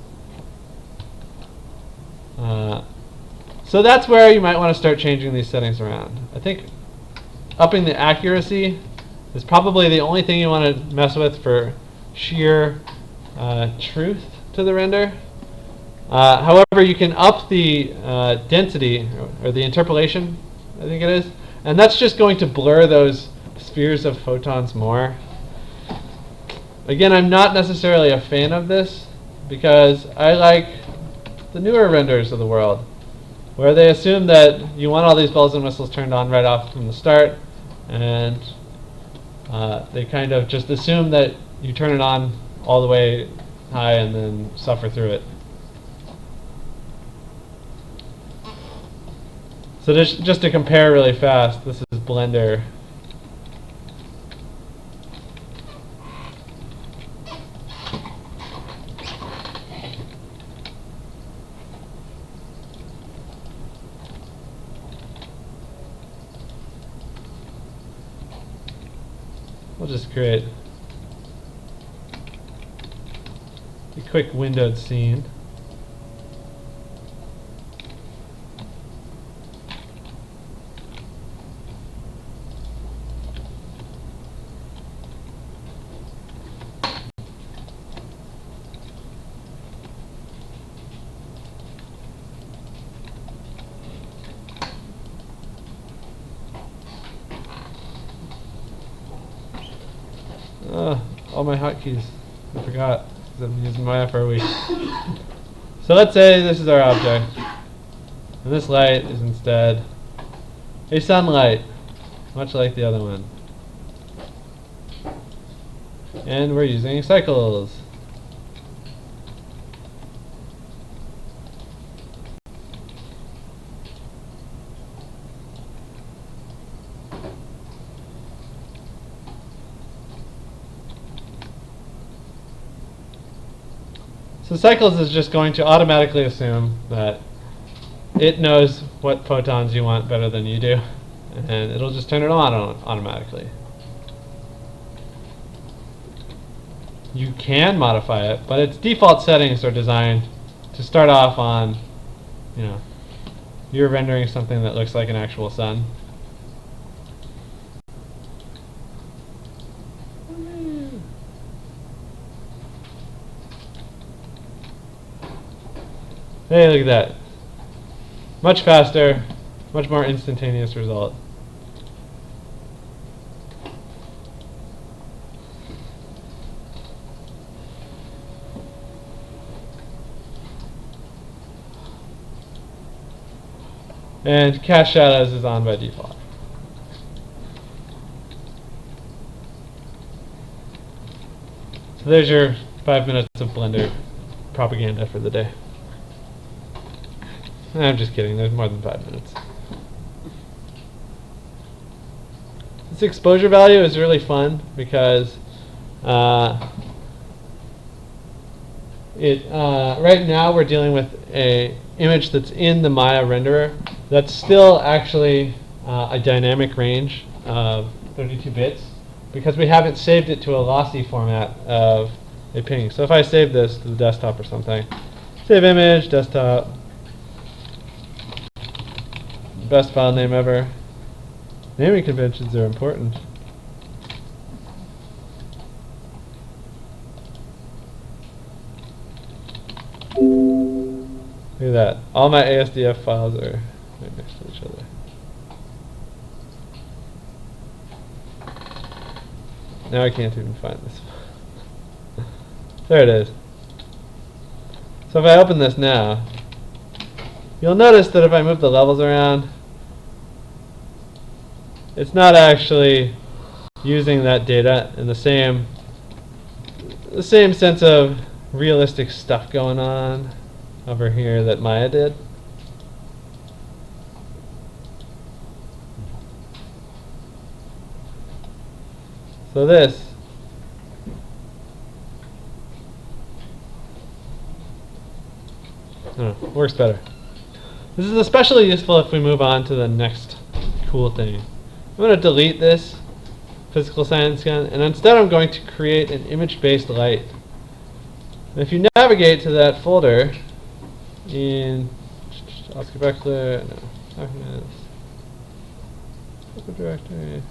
So that's where you might want to start changing these settings around. I think upping the accuracy is probably the only thing you want to mess with for sheer truth to the render. However, you can up the density, or the interpolation, I think it is, and that's just going to blur those spheres of photons more. Again, I'm not necessarily a fan of this, because I like the newer renders of the world, where they assume that you want all these bells and whistles turned on right off from the start, and they kind of just assume that you turn it on all the way high and then suffer through it. So just to compare really fast, this is Blender. We'll just create a quick windowed scene. All my hotkeys. I forgot, because I've been using Maya for a week. So let's say this is our object, and this light is instead a sunlight, much like the other one. And we're using cycles. So cycles is just going to automatically assume that it knows what photons you want better than you do, and it'll just turn it on automatically. You can modify it, but its default settings are designed to start off on, you're rendering something that looks like an actual sun. Hey, look at that. Much faster, much more instantaneous result. And cast shadows is on by default. So there's your 5 minutes of Blender propaganda for the day. I'm just kidding, there's more than 5 minutes. This exposure value is really fun because right now we're dealing with a image that's in the Maya renderer that's still actually a dynamic range of 32 bits because we haven't saved it to a lossy format of a ping. So if I save this to the desktop or something, save image, desktop, best file name ever. Naming conventions are important. Look at that. All my ASDF files are right next to each other. Now I can't even find this. There it is. So if I open this now, you'll notice that if I move the levels around, it's not actually using that data in the same sense of realistic stuff going on over here that Maya did. So this works better. This is especially useful if we move on to the next cool thing. I'm going to delete this physical science gun, and instead I'm going to create an image-based light. And if you navigate to that folder in Oscar Beckler, no, documents, local directory.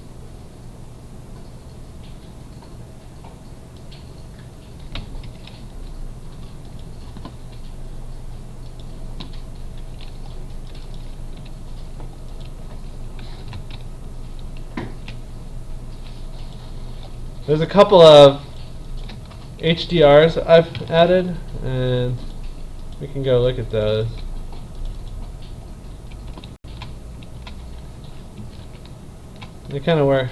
There's a couple of HDRs I've added, and we can go look at those. They kind of work.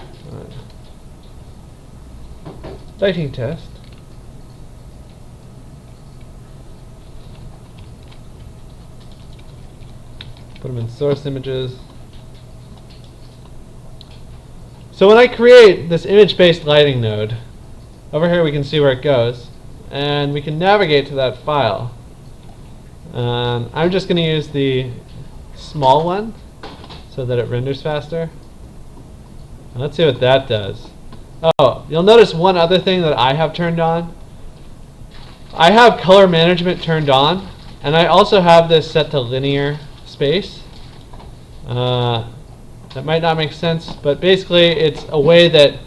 Lighting test. Put them in source images. So when I create this image-based lighting node, over here we can see where it goes, and we can navigate to that file. I'm just going to use the small one so that it renders faster. And let's see what that does. Oh, you'll notice one other thing that I have turned on. I have color management turned on, and I also have this set to linear space. That might not make sense, but basically it's a way that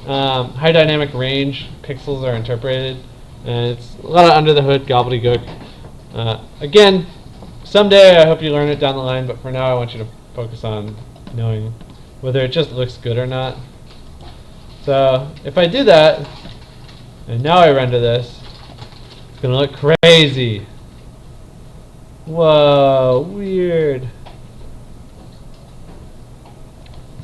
high dynamic range pixels are interpreted, and it's a lot of under the hood gobbledygook. Again, someday I hope you learn it down the line, but for now I want you to focus on knowing whether it just looks good or not. So if I do that, and now I render this, it's going to look crazy. Whoa, weird.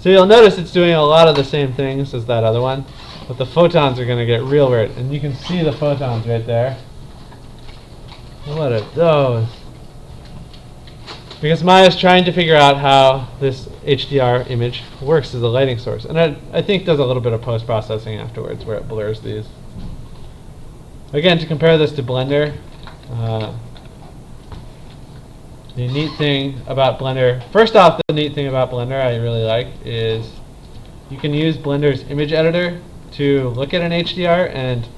So you'll notice it's doing a lot of the same things as that other one, but the photons are going to get real weird, and you can see the photons right there. What are those? Because Maya's trying to figure out how this HDR image works as a lighting source, and I think does a little bit of post-processing afterwards where it blurs these. Again, to compare this to Blender, the neat thing about Blender, first off, the neat thing about Blender I really like is you can use Blender's image editor to look at an HDR and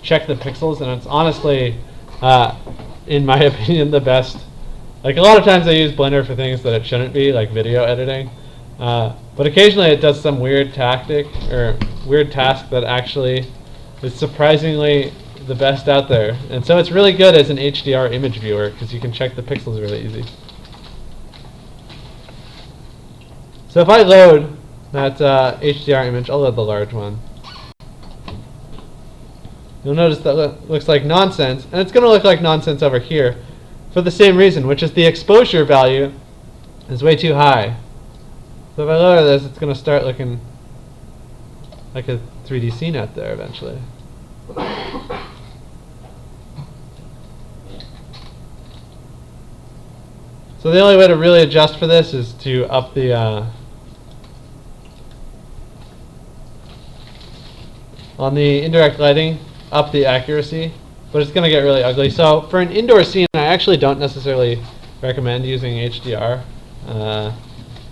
check the pixels, and it's honestly, in my opinion, the best. Like a lot of times I use Blender for things that it shouldn't be, like video editing, but occasionally it does some weird tactic or weird task that actually is surprisingly the best out there. And so it's really good as an HDR image viewer because you can check the pixels really easy. So if I load that HDR image, I'll load the large one. You'll notice that looks like nonsense, and it's going to look like nonsense over here for the same reason, which is the exposure value is way too high. So if I lower this, it's going to start looking like a 3D scene out there eventually. So the only way to really adjust for this is to up the on the indirect lighting, up the accuracy, but it's going to get really ugly. So for an indoor scene, I actually don't necessarily recommend using HDR.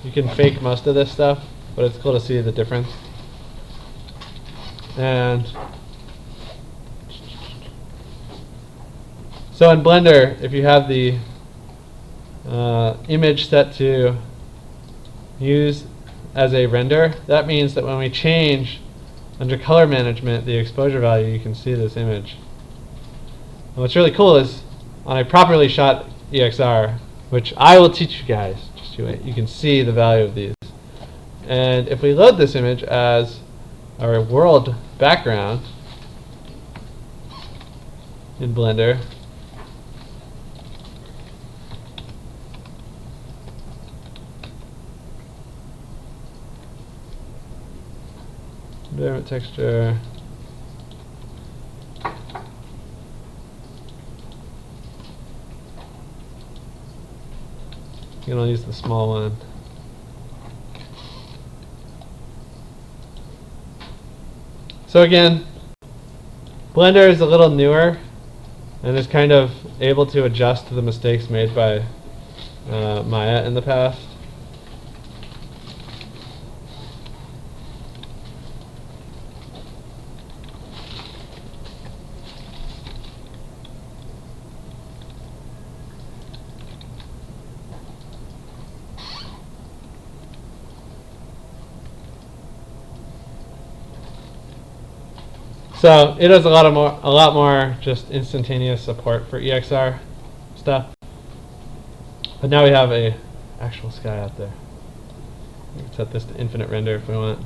You can fake most of this stuff, but it's cool to see the difference. And so in Blender, if you have the image set to use as a render, that means that when we change under color management the exposure value, you can see this image. And what's really cool is on a properly shot EXR, which I will teach you guys, just you wait, you can see the value of these. And if we load this image as our world background in Blender. Environment texture. You can use the small one. So again, Blender is a little newer and is kind of able to adjust to the mistakes made by Maya in the past. So it has a lot more just instantaneous support for EXR stuff. But now we have a actual sky out there. We can set this to infinite render if we want.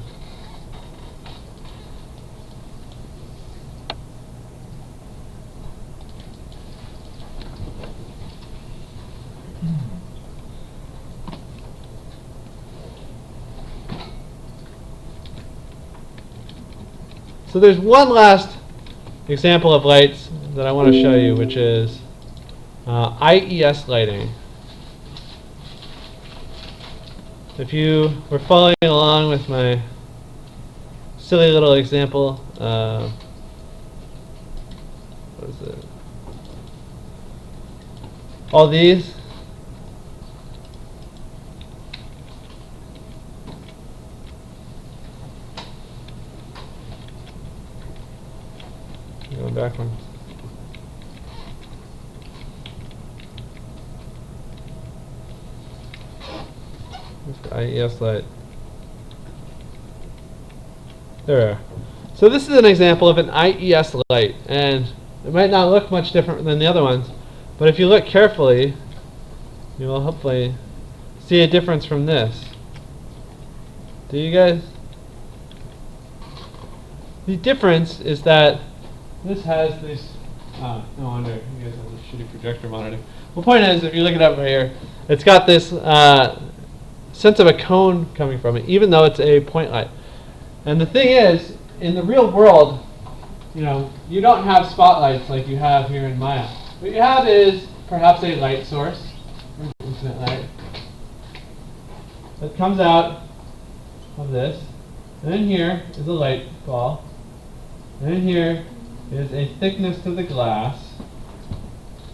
So there's one last example of lights that I want to show you, which is IES lighting. If you were following along with my silly little example, what is it? All these. Going backwards. Where's the IES light? There we are. So this is an example of an IES light, and it might not look much different than the other ones, but if you look carefully, you will hopefully see a difference from this. Do you guys? The difference is that this has this, no wonder you guys have this shitty projector monitor. The point is, if you look it up right here, it's got this sense of a cone coming from it, even though it's a point light. And the thing is, in the real world, you don't have spotlights like you have here in Maya. What you have is perhaps a light source, infinite light, that comes out of this. And then here is a light ball. And then here is a thickness to the glass.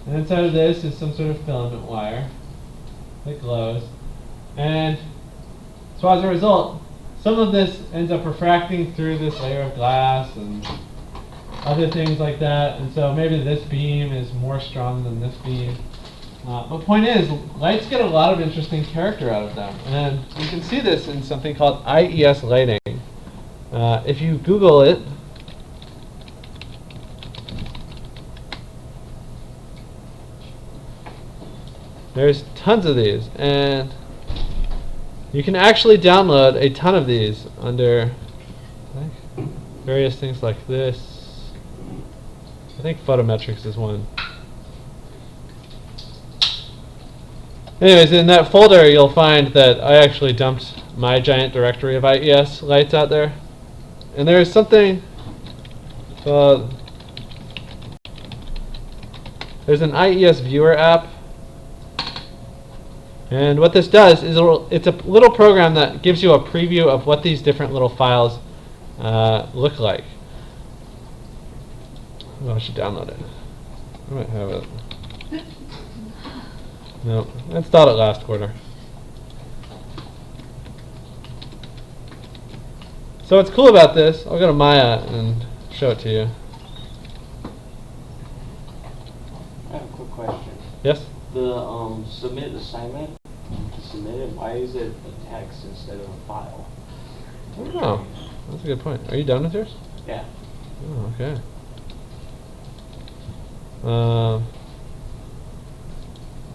And inside of this is some sort of filament wire that glows. And so as a result, some of this ends up refracting through this layer of glass and other things like that. And so maybe this beam is more strong than this beam. But the point is, lights get a lot of interesting character out of them. And you can see this in something called IES lighting. If you Google it, there's tons of these, and you can actually download a ton of these under various things like this. I think photometrics is one. Anyways, in that folder you'll find that I actually dumped my giant directory of IES lights out there. And there's something called, there's an IES viewer app. And what this does is it's a little program that gives you a preview of what these different little files look like. Oh, I should download it. I might have it. No, I installed it last quarter. So what's cool about this, I'll go to Maya and show it to you. I have a quick question. Yes? The submit assignment, to submit it, why is it a text instead of a file? Oh, that's a good point. Are you done with yours? Yeah. Oh, okay.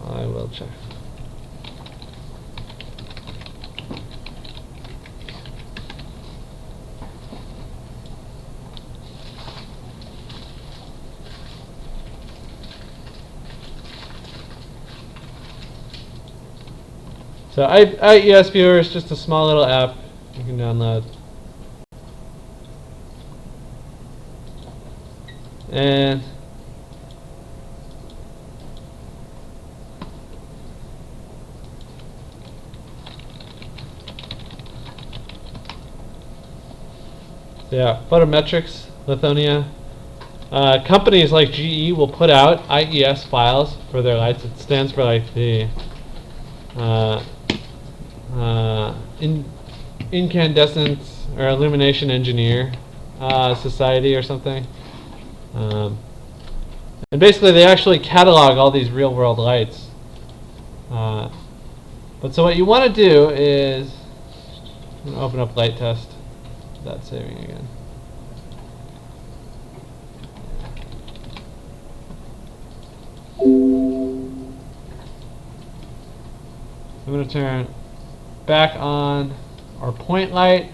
I will check. So IES Viewer is just a small little app you can download. And so yeah, photometrics, Lithonia. Companies like GE will put out IES files for their lights. It stands for like the Incandescent or Illumination Engineer Society or something. And basically they actually catalog all these real world lights. But so what you want to do is, I'm going to open up light test without saving again. I'm going to turn back on our point light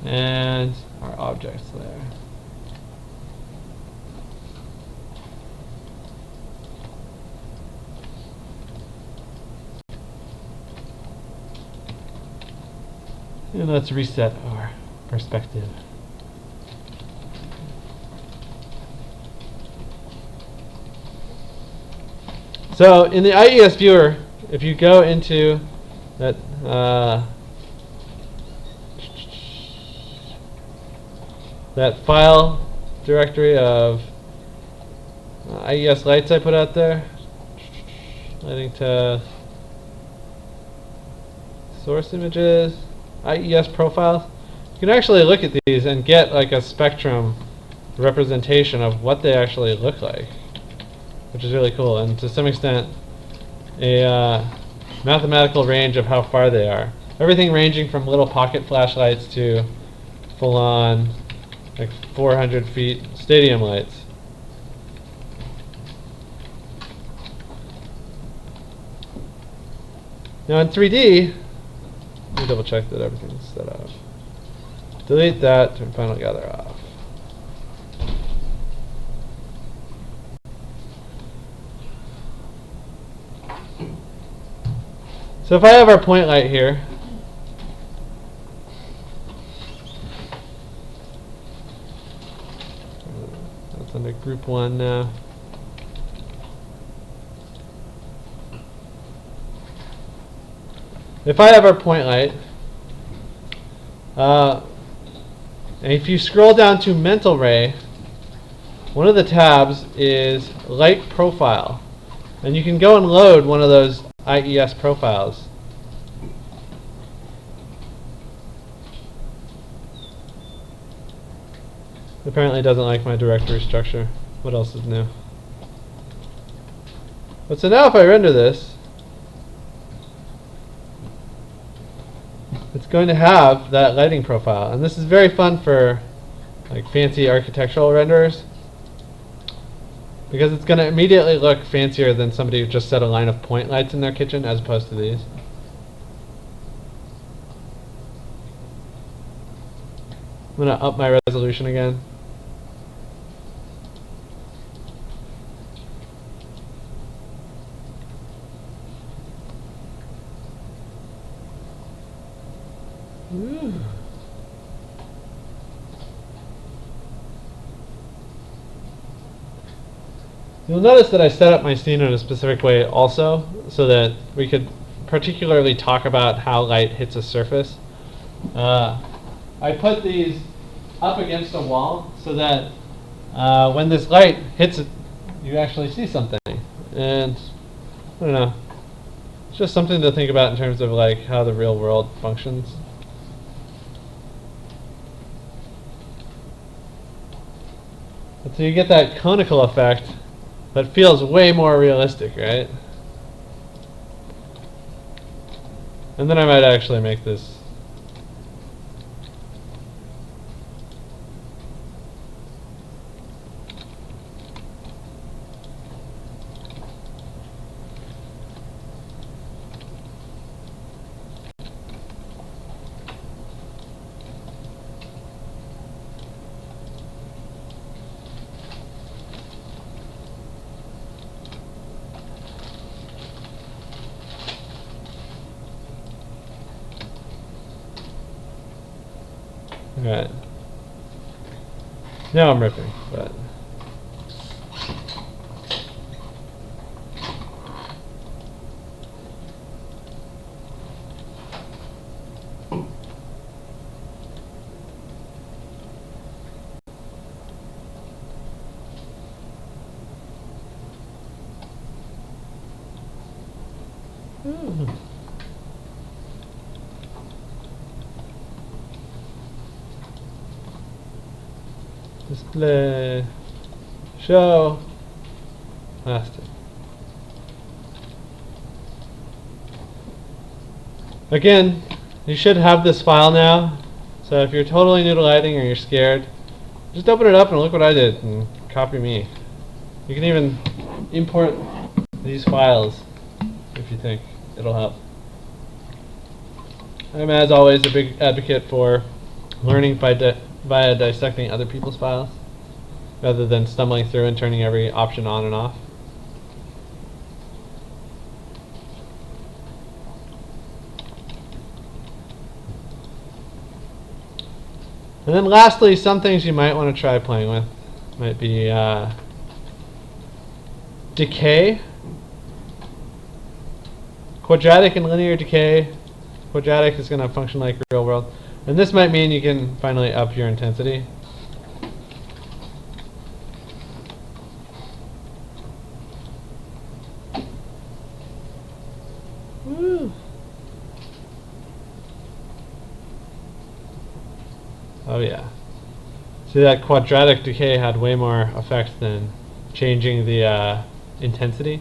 and our objects there. And let's reset our perspective. So in the IES viewer, if you go into that that file directory of IES lights I put out there, lighting to source images, IES profiles, you can actually look at these and get like a spectrum representation of what they actually look like, which is really cool, and to some extent a mathematical range of how far they are. Everything ranging from little pocket flashlights to full-on like 400 feet stadium lights. Now in 3D, let me double check that everything's set up. Delete that, turn final gather off. So if I have our point light here, that's under group 1 now. If I have our point light, and if you scroll down to mental ray, one of the tabs is light profile, and you can go and load one of those IES profiles. Apparently it doesn't like my directory structure. What else is new? But so now if I render this, it's going to have that lighting profile, and this is very fun for like fancy architectural renderers, because it's going to immediately look fancier than somebody who just set a line of point lights in their kitchen as opposed to these. I'm going to up my resolution again. Ooh. You'll notice that I set up my scene in a specific way also, so that we could particularly talk about how light hits a surface. I put these up against a wall so that when this light hits it, you actually see something. And I don't know, it's just something to think about in terms of like how the real world functions. And so you get that conical effect that feels way more realistic, right? And then I might actually make this Alright. Now I'm ripping, but. Display, show, plastic. Again, you should have this file now, so if you're totally new to lighting or you're scared, just open it up and look what I did and copy me. You can even import these files if you think it'll help. I'm, as always, a big advocate for learning via dissecting other people's files rather than stumbling through and turning every option on and off. And then lastly, some things you might want to try playing with might be decay, quadratic and linear decay. Quadratic is going to function like real world. And this might mean you can finally up your intensity. Woo. Oh yeah. See, that quadratic decay had way more effect than changing the intensity.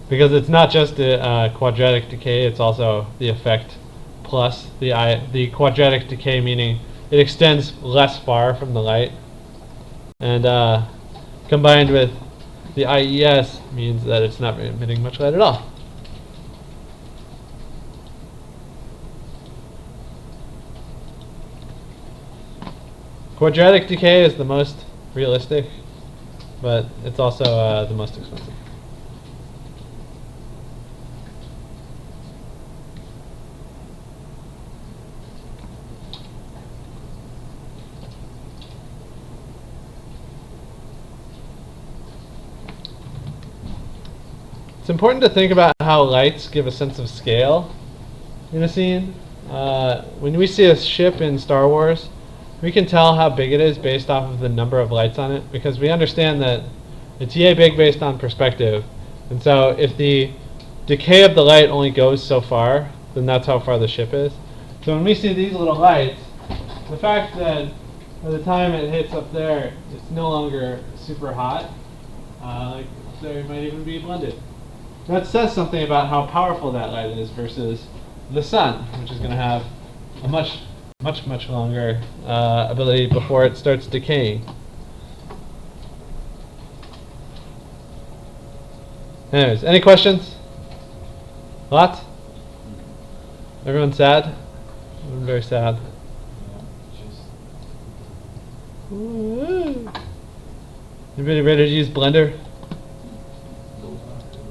Because it's not just the quadratic decay, it's also the effect plus the quadratic decay, meaning it extends less far from the light. And combined with the IES means that it's not emitting much light at all. Quadratic decay is the most realistic, but it's also the most expensive. It's important to think about how lights give a sense of scale in a scene. When we see a ship in Star Wars, we can tell how big it is based off of the number of lights on it, because we understand that it's yay big based on perspective. And so if the decay of the light only goes so far, then that's how far the ship is. So when we see these little lights, the fact that by the time it hits up there, it's no longer super hot, so it might even be blended. That says something about how powerful that light is versus the sun, which is going to have a much longer ability before it starts decaying. Anyways, any questions? Lots? Everyone sad? I'm very sad. Anybody ready to use Blender?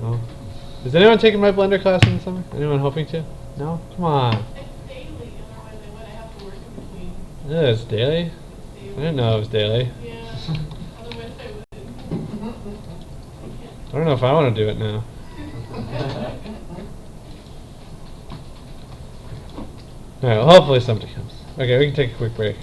No. Is anyone taking my Blender class in the summer? Anyone hoping to? No? Come on. It's daily, otherwise I would have to work in between. Yeah, it's daily? Daily. I didn't know it was daily. Yeah, otherwise I would. I don't know if I want to do it now. Alright, well, hopefully somebody comes. Okay, we can take a quick break.